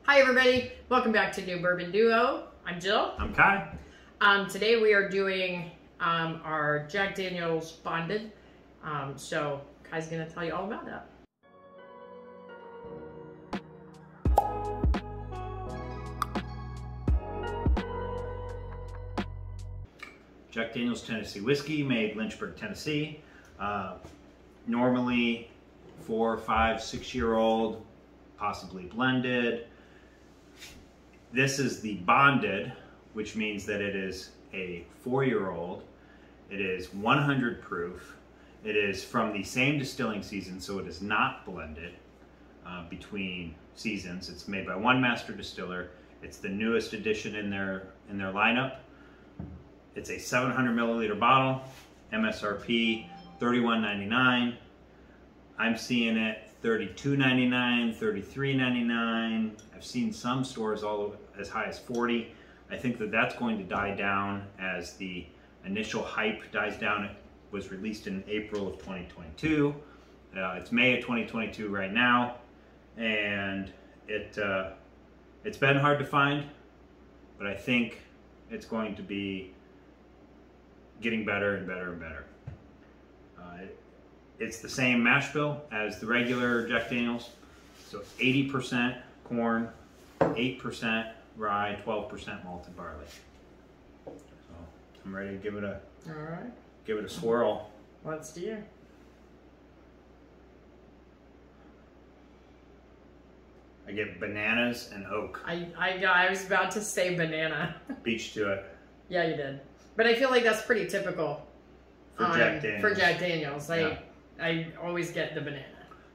Hi everybody, welcome back to New Bourbon Duo. I'm Jill. I'm Kai. Today we are doing our Jack Daniel's Bonded. So Kai's gonna tell you all about that. Jack Daniel's Tennessee Whiskey, made Lynchburg, Tennessee. Normally 4, 5, 6-year-old, possibly blended. This is the bonded, which means that it is a 4-year-old. It is 100 proof. It is from the same distilling season, so it is not blended between seasons. It's made by one master distiller. It's the newest addition in their lineup. It's a 700 milliliter bottle, MSRP $31.99. I'm seeing it $32.99, $33.99. I've seen some stores all as high as $40. I think that that's going to die down as the initial hype dies down. It was released in April of 2022. It's May of 2022 right now, and it's been hard to find, but I think it's going to be getting better and better and better. It's the same mash bill as the regular Jack Daniel's, so 80% corn, 8% rye, 12% malted barley. So I'm ready to give it a swirl. Let's do it. I get bananas and oak. I was about to say banana. Beach to it. Yeah, you did. But I feel like that's pretty typical For Jack Daniel's. For Jack Daniel's. Yeah. I always get the banana.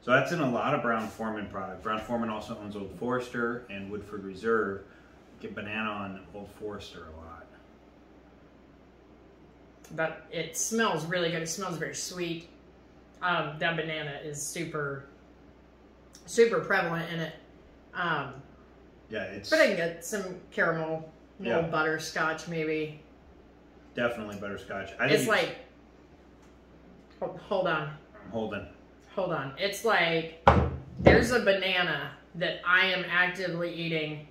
So that's in a lot of Brown-Forman product. Brown-Forman also owns Old Forester and Woodford Reserve. Get banana on Old Forester a lot. But it smells really good. It smells very sweet. That banana is super prevalent in it. Yeah, it's But I can get some caramel, little Yeah. butterscotch maybe. definitely butterscotch. It's like, hold on. I'm holding. Hold on. It's like there's a banana that I am actively eating,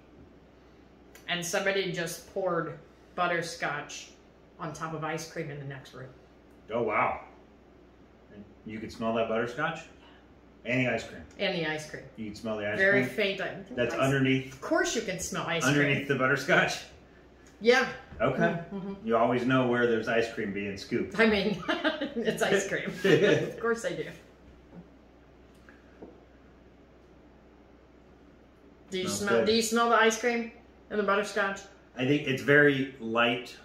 and somebody just poured butterscotch on top of ice cream in the next room. Oh, wow. And you can smell that butterscotch? And the ice cream. And the ice cream. You can smell the ice Very cream? faint. That's underneath? Of course you can smell ice cream. Underneath the butterscotch? Yeah. Okay. Mm-hmm. You always know where there's ice cream being scooped. I mean, it's ice cream. Of course I do. Do you smell the ice cream and the butterscotch? I think it's very light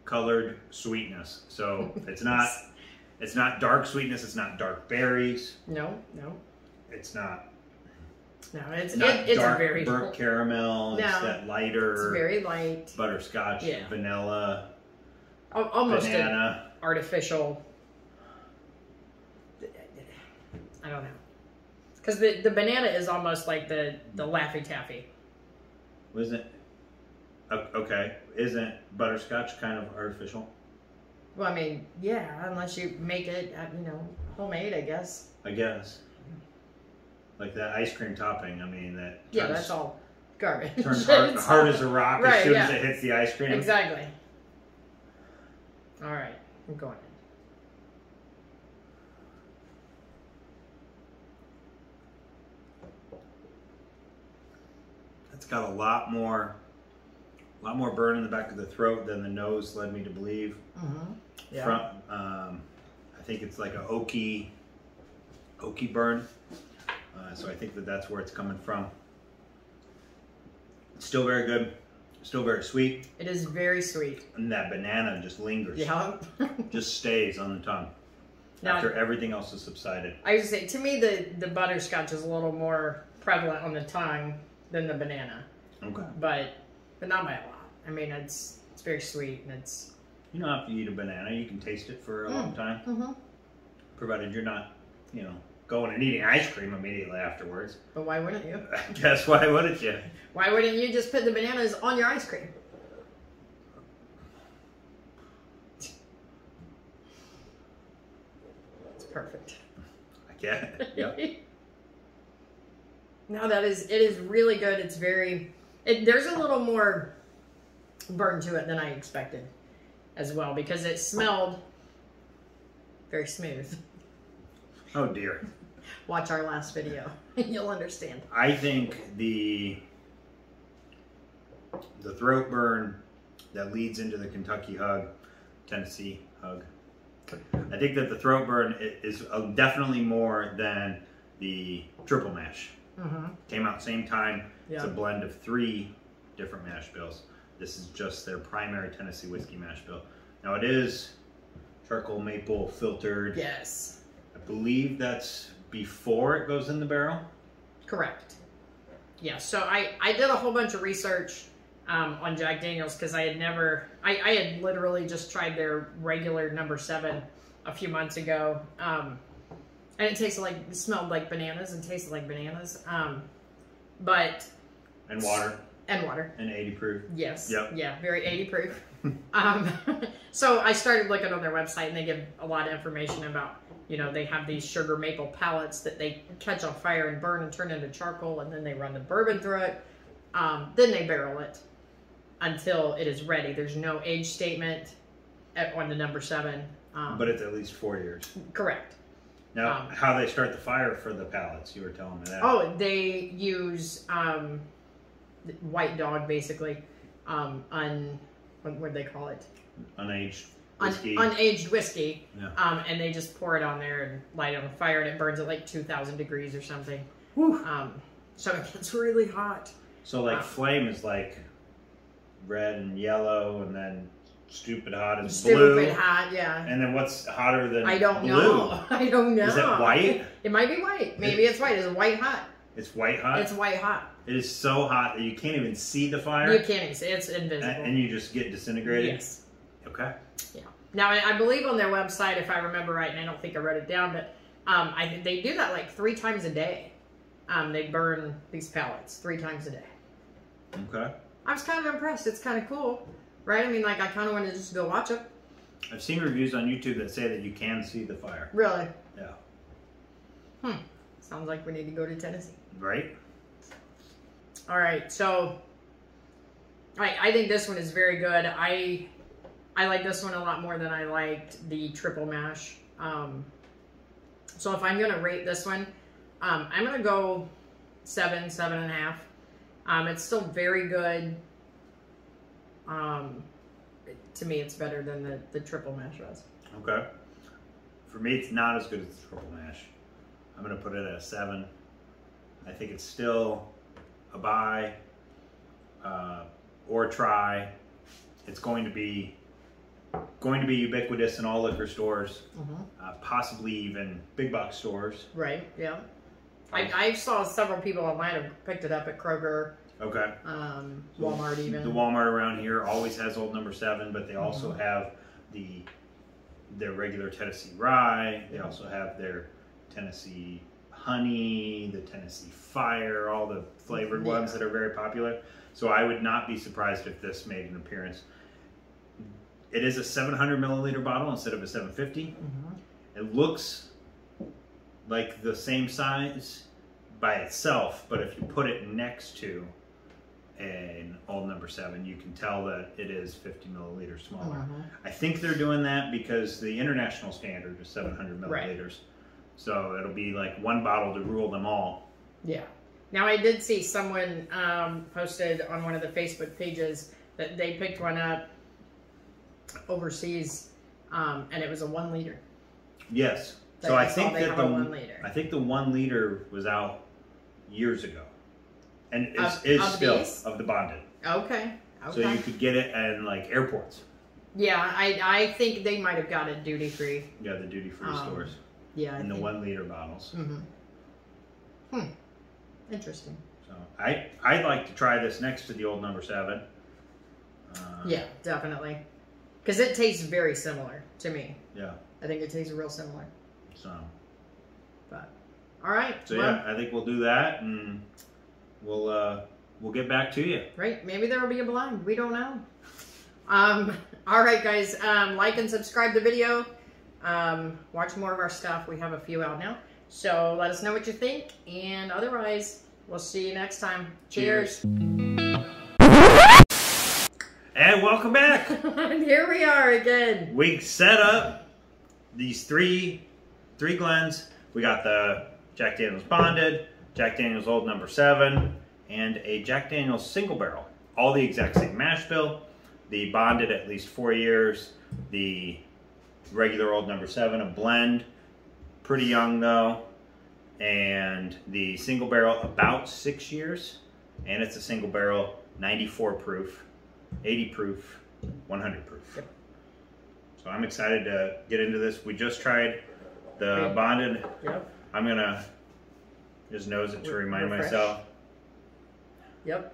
colored sweetness. So it's not dark sweetness, it's not dark berries. No. It's not It's dark a very burnt caramel. No, it's that lighter It's very light. butterscotch, Yeah. vanilla, Almost banana. an artificial. I don't know. Because the banana is almost like the Laffy Taffy. Wasn't it? Okay. Isn't butterscotch kind of artificial? Well, I mean, yeah, unless you make it, homemade, I guess. I guess. Like that ice cream topping, I mean, that Yeah, that's all garbage. turns hard as a rock as soon as it hits the ice cream. Exactly. All right, I'm going in. It's got a lot more burn in the back of the throat than the nose led me to believe. Mm-hmm. Yeah. I think it's like a oaky burn. So I think that's where it's coming from. It's still very good. Still very sweet. It is very sweet. And that banana just lingers. Yeah. Just stays on the tongue. Now, after everything else is subsided. I would say, to me, the butterscotch is a little more prevalent on the tongue than the banana. Okay. But not by a lot. I mean, it's very sweet, and it's... You don't have to eat a banana. You can taste it for a long time. Mm-hmm. Provided you're not, going and eating ice cream immediately afterwards. But why wouldn't you? Guess why wouldn't you? Why wouldn't you just put the bananas on your ice cream? It's perfect. I get it. Yep. No, it is really good. It's there's a little more burn to it than I expected as well, because it smelled very smooth. Oh dear. Watch our last video and you'll understand. I think the throat burn that leads into the Kentucky Hug, Tennessee Hug, I think that the throat burn is definitely more than the triple mash. Came out same time. Yeah. It's a blend of 3 different mash bills. This is just their primary Tennessee whiskey mash bill. Now it is charcoal maple filtered. Yes. I believe that's before it goes in the barrel. Correct. Yeah, so I did a whole bunch of research on Jack Daniels, because I had literally just tried their regular number 7 a few months ago. And it smelled like bananas and tasted like bananas. And water. And water. And 80 proof. Yes. Yep. Yeah, very 80 proof. So I started looking on their website, and they give a lot of information about, they have these sugar maple pellets that they catch on fire and burn and turn into charcoal, and then they run the bourbon through it. Then they barrel it until it is ready. There's no age statement on the number 7. But it's at least 4 years. Correct. Now, how they start the fire for the pallets, you were telling me that. Oh, they use White Dog, basically. What do they call it? Unaged whiskey. Unaged whiskey. Yeah. And they just pour it on there and light it on fire, and it burns at like 2,000 degrees or something. Whew. So it gets really hot. So like flame is like red and yellow, and then stupid hot is blue. Stupid hot, yeah. And then what's hotter than I don't blue? know. I don't know. Is it white? It might be white. Maybe it's white. Is it white hot? It's white hot? It's white hot. It is so hot that you can't even see the fire? You can't even see. It's invisible. And you just get disintegrated? Yes. Okay. Yeah. Now, I believe on their website, if I remember right, and I don't think I wrote it down, but they do that like 3 times a day. They burn these pellets 3 times a day. Okay. I was kind of impressed. It's kind of cool, right? I mean, like, I kind of want to just go watch it. I've seen reviews on YouTube that say that you can see the fire. Really? Yeah. Sounds like we need to go to Tennessee. Right? All right, so I think this one is very good. I like this one a lot more than I liked the triple mash. So if I'm going to rate this one, I'm going to go 7, 7.5. It's still very good. To me, it's better than the triple mash was. Okay. For me, it's not as good as the triple mash. I'm going to put it at a 7. I think it's still a buy or try. It's going to be ubiquitous in all liquor stores, possibly even big box stores. Right. Yeah. I saw several people online have picked it up at Kroger. Okay. Walmart even. The Walmart around here always has Old Number 7, but they also have their regular Tennessee Rye. They also have their Tennessee Honey, the Tennessee Fire, all the flavored ones that are very popular. So I would not be surprised if this made an appearance. It is a 700 milliliter bottle instead of a 750. It looks like the same size by itself, but if you put it next to an Old Number 7, you can tell that it is 50 milliliters smaller. I think they're doing that because the international standard is 700 milliliters. Right. So it'll be like one bottle to rule them all. Yeah. Now I did see someone posted on one of the Facebook pages that they picked one up overseas, and it was a 1 liter. Yes. So I think that the 1 liter was out years ago, and is still of the bonded. Okay. So you could get it at like airports. Yeah, I think they might have got it duty free. Yeah, the duty free stores. Yeah. In the 1 liter bottles. Interesting. So I'd like to try this next to the Old Number 7. Yeah, definitely. Because it tastes very similar to me. Yeah. I think it tastes real similar. So. But, all right. So yeah, I think we'll do that, and we'll get back to you. Right. Maybe there will be a blind. We don't know. All right, guys. Like and subscribe to the video. Watch more of our stuff. We have a few out now. So let us know what you think. And otherwise, We'll see you next time. Cheers. And welcome back. Here we are again. We set up these three Glens. We got the Jack Daniel's Bonded, Jack Daniel's Old No. 7, and a Jack Daniel's Single Barrel. All the exact same mash bill. The Bonded at least 4 years. The regular Old No. 7, a blend. Pretty young though. And the Single Barrel about 6 years. And it's a single barrel, 94 proof, 80 proof, 100 proof. Yep. So I'm excited to get into this. We just tried the Bonded. Yep. I'm gonna just nose it to remind Refresh. myself. Yep.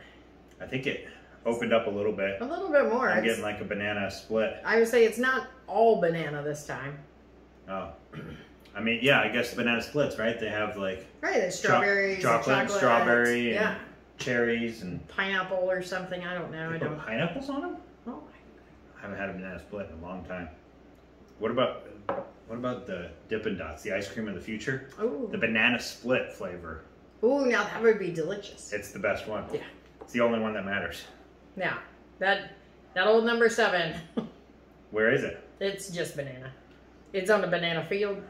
I think it opened up a little bit. A little bit more. I'm It's- getting like a banana split. I would say it's not all banana this time. Oh. I mean, yeah, I guess banana splits, right? They have like Right, there's strawberries, chocolate, strawberry, and yeah, cherries, and pineapple or something. I don't know. they I put don't. pineapples on them? Oh, I haven't had a banana split in a long time. What about the Dippin' Dots, the ice cream of the future? ooh, The banana split flavor. ooh, now that would be delicious. It's the best one. Yeah. It's the only one that matters. Yeah, that Old No. 7. Where is it? It's just banana. It's on a banana field,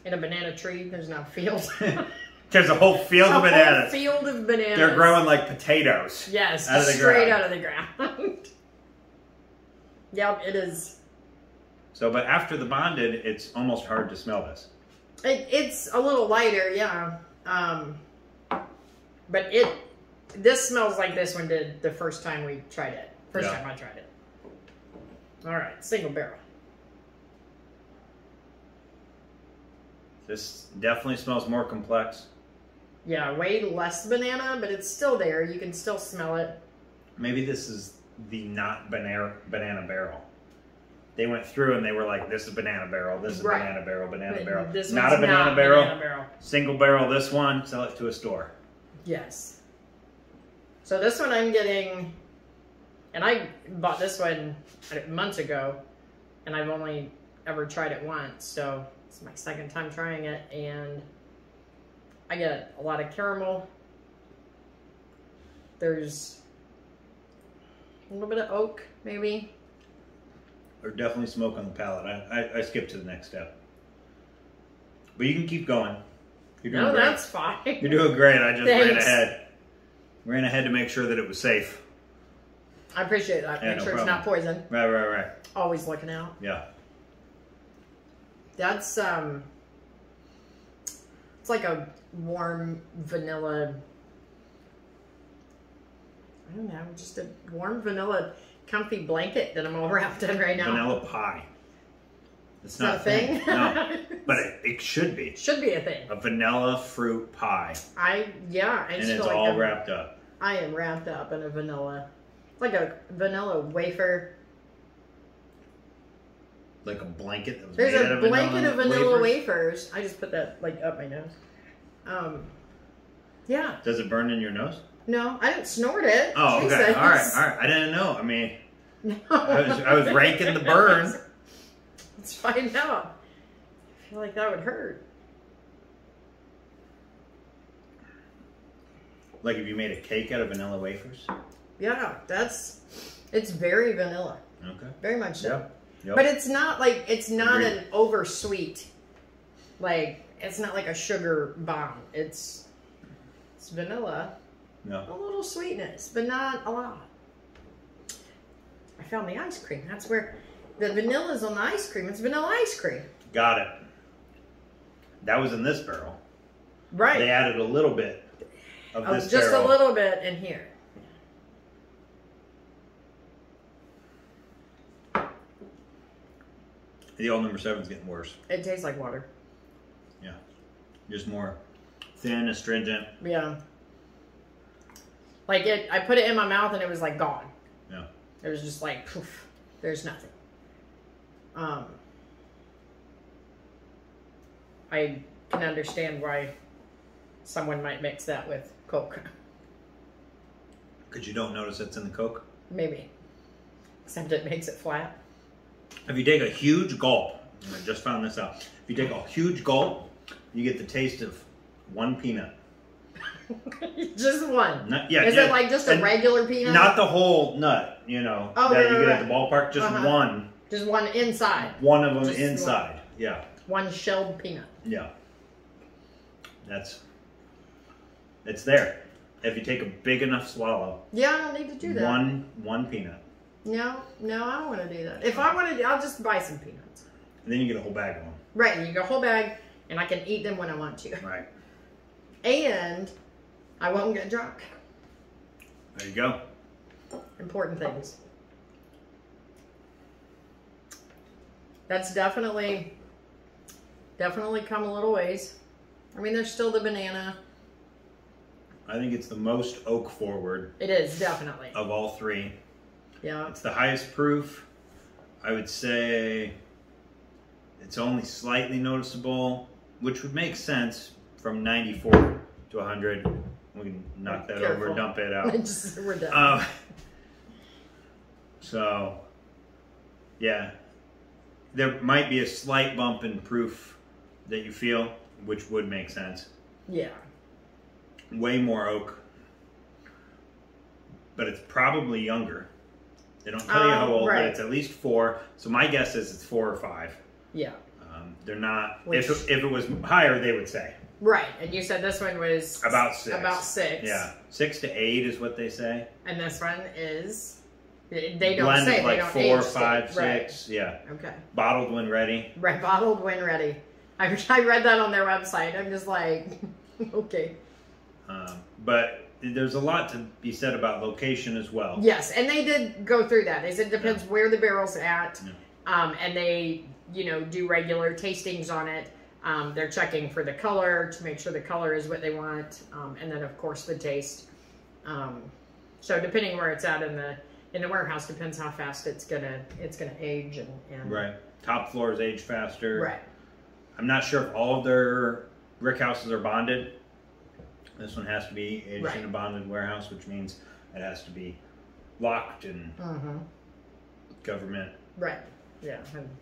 in a banana tree. There's no field. There's a whole field of A whole bananas. field of bananas. They're growing like potatoes. Yes, out of the straight ground. out of the ground. Yep, it is. So, but after the Bonded, it's almost hard to smell this. It's a little lighter, yeah. But this smells like this one did the first time we tried it. First time I tried it. All right, single barrel. This definitely smells more complex. Yeah, way less banana, but it's still there. You can still smell it. Maybe this is the not banana barrel. They went through and they were like, this is banana barrel, this is Right. banana barrel, banana But barrel. this Not one's a banana not barrel. banana barrel. Single barrel, this one, sell it to a store. Yes. So this one I'm getting, and I bought this one months ago, and I've only ever tried it once, so it's my second time trying it, and I get a lot of caramel. There's a little bit of oak, maybe. Or definitely smoke on the palate. I skipped to the next step. But you can keep going. You're doing No, great. that's fine. You're doing great. I just ran Thanks. ahead. Ran ahead to make sure that it was safe. I appreciate that. Yeah, Make no sure problem. it's not poison. Right. Always looking out. Yeah. That's it's like a warm vanilla, I don't know, just a warm vanilla comfy blanket that I'm all wrapped in right now. Vanilla pie. It's Is not that a thing? No. But it should be. Should be a thing. A vanilla fruit pie. I And just it's feel like all I'm- wrapped up. I am wrapped up in a vanilla, like a vanilla wafer. Like a blanket that was There's made out a of blanket of vanilla wafers. wafers. I just put that like up my nose. Yeah. Does it burn in your nose? No, I didn't snort it. Oh, okay. Jesus. All right. I didn't know. I mean, No. I was ranking the burn. Let's find out. I feel like that would hurt. Like if you made a cake out of vanilla wafers. Yeah, it's very vanilla. Okay. Very much so. Yep. But it's not Agreed. an over sweet, like, it's not like a sugar bomb. It's vanilla, No. a little sweetness, but not a lot. I found the ice cream. That's where the vanilla's on the ice cream. It's vanilla ice cream. Got it. That was in this barrel. Right. They added a little bit of this just barrel. a little bit in here. The old No. 7's getting worse. It tastes like water. Yeah. Just more thin, astringent. Yeah. Like I put it in my mouth and it was like gone. Yeah. It was just like, poof, there's nothing. I can understand why someone might mix that with Coke. Because you don't notice it's in the Coke. Maybe. Except it makes it flat. If you take a huge gulp, and I just found this out. If you take a huge gulp, you get the taste of one peanut. Just one. Yeah, Is it like just a regular peanut? Not the whole nut, you know, Oh, that right, you get right. at the ballpark. Just one. Just one inside. One of them Just inside. Yeah. One shelled peanut. Yeah. It's there. If you take a big enough swallow. Yeah, I don't need to do that. One peanut. No, I don't want to do that. If I want to, I'll just buy some peanuts. And then you get a whole bag of them. Right, you get a whole bag, and I can eat them when I want to. Right. And I won't get drunk. There you go. Important things. That's definitely come a little ways. I mean, there's still the banana. I think it's the most oak forward. It is, definitely. Of all three. Yeah. It's the highest proof. I would say it's only slightly noticeable, which would make sense from 94 to 100. We can knock that over, dump it out. We're done. So, yeah. There might be a slight bump in proof that you feel, which would make sense. Yeah. Way more oak. But it's probably younger. They don't tell you how old, right. but it's at least 4. So my guess is it's 4 or 5. Yeah. They're not. If it was higher, they would say. Right, and you said this one was about 6. About 6. Yeah, 6 to 8 is what they say. And this one is. They don't Blended say. Like they don't 4, age 5, 6. Right. Yeah. Okay. Bottled when ready. Right, bottled when ready. I read that on their website. I'm just like, okay. But there's a lot to be said about location as well. Yes, and they did go through that. They said it depends where the barrel's at, and they, do regular tastings on it. They're checking for the color to make sure the color is what they want, and then of course the taste. So depending where it's at in the warehouse depends how fast it's gonna age and right. Top floors age faster. Right. I'm not sure if all of their brick houses are bonded. This one has to be aged in a bonded warehouse, which means it has to be locked and government. Right. Yeah.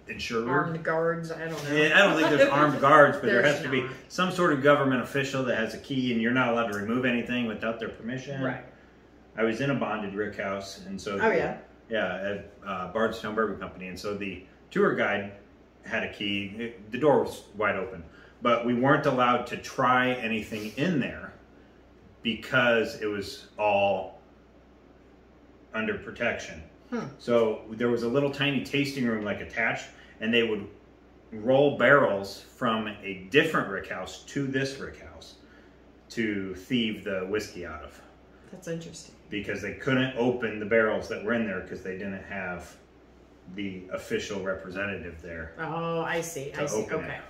Insured. Armed guards. I don't know. Yeah, I don't think there's armed guards, but there has to be not. some sort of government official that has a key, and you're not allowed to remove anything without their permission. Right. I was in a bonded brick house, and so at Bardstown Bourbon Company, and so the tour guide had a key. The door was wide open, but we weren't allowed to try anything in there because it was all under protection. So there was a little tiny tasting room like attached, and they would roll barrels from a different rick house to this rick house to thieve the whiskey out of. That's interesting. Because they couldn't open the barrels that were in there because they didn't have the official representative there. Oh, I see. I see. Open Okay. it.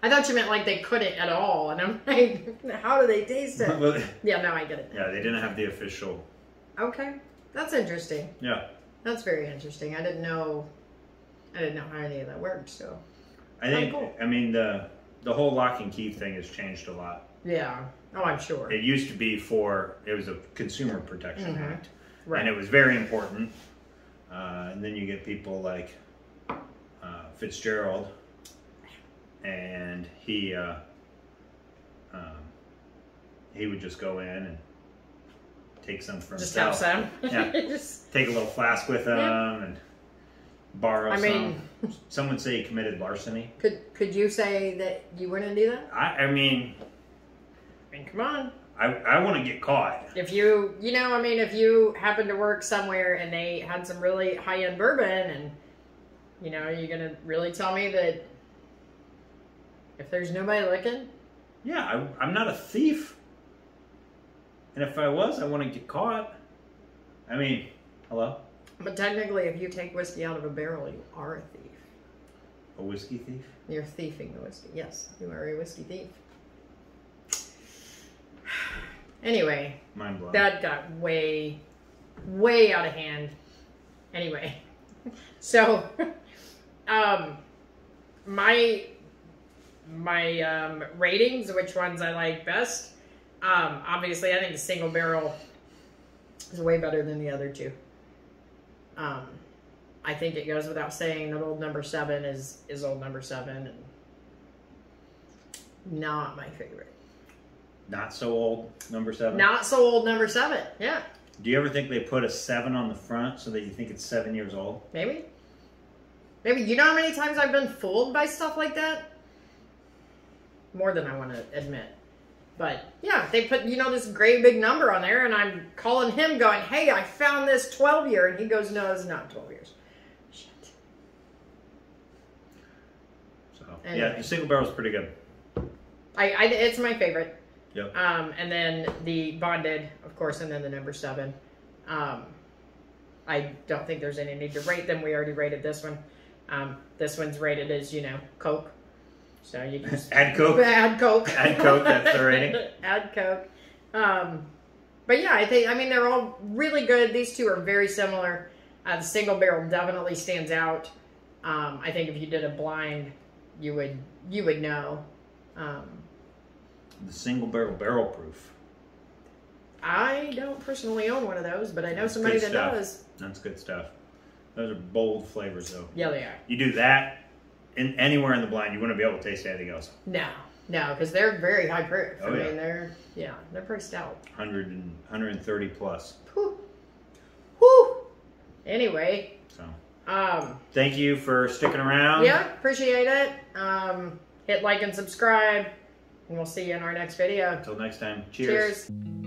I thought you meant like they couldn't at all, and I'm like, how do they taste it? Well, Yeah, no, I get it. yeah, they didn't have the official. Okay, that's interesting. Yeah. That's very interesting. I didn't know how any of that worked. So I think. cool. I mean the whole lock and key thing has changed a lot. yeah. Oh, I'm sure. It used to be it was a Consumer Protection Act, Right. and it was very important. And then you get people like Fitzgerald, and he would just go in and take some for Just himself. have some. Yeah. Just, Take a little flask with him and borrow I some. mean- Some would say he committed larceny. could you say that you wouldn't do that? I mean, Come on. I want to get caught. If you if you happen to work somewhere and they had some really high-end bourbon and, are you going to really tell me that if there's nobody looking? Yeah, I'm not a thief. And if I was, I want to get caught. I mean, hello? But technically, if you take whiskey out of a barrel, you are a thief. A whiskey thief? You're thieving the whiskey. Yes, you are a whiskey thief. Anyway, Mind blown. that got way, way out of hand. Anyway, so, my ratings, which ones I like best, obviously I think the single barrel is way better than the other two. I think it goes without saying that Old Number 7 is Old Number 7 and not my favorite. not so old number 7. Not so old number 7. Yeah. Do you ever think they put a 7 on the front so that you think it's 7 years old? Maybe. Maybe. You know how many times I've been fooled by stuff like that? More than I want to admit. But yeah, they put, you know, this great big number on there, and I'm calling him going, hey, I found this 12 year. And he goes, no, it's not 12 years. Shit. So, Anyway. yeah, the single barrel is pretty good. It's my favorite. Yep. And then the bonded, of course, and then the number 7. I don't think there's any need to rate them. We already rated this one. This one's rated as, you know, Coke. So you can just add Coke. Add Coke. Add Coke. That's the rating. Add Coke. But yeah, I mean, they're all really good. These two are very similar. The single barrel definitely stands out. I think if you did a blind, you would know. The single barrel proof. I don't personally own one of those, but I know somebody that does. That's good stuff. Those are bold flavors, though. Yeah, they are. You do that anywhere in the blind, you wouldn't be able to taste anything else. No, because they're very high proof. Oh, I yeah. mean, they're pretty stout. 130 plus. Whew. Whew. Anyway. So. Thank you for sticking around. Yeah, appreciate it. Hit like and subscribe, and we'll see you in our next video. Until next time. Cheers. Cheers.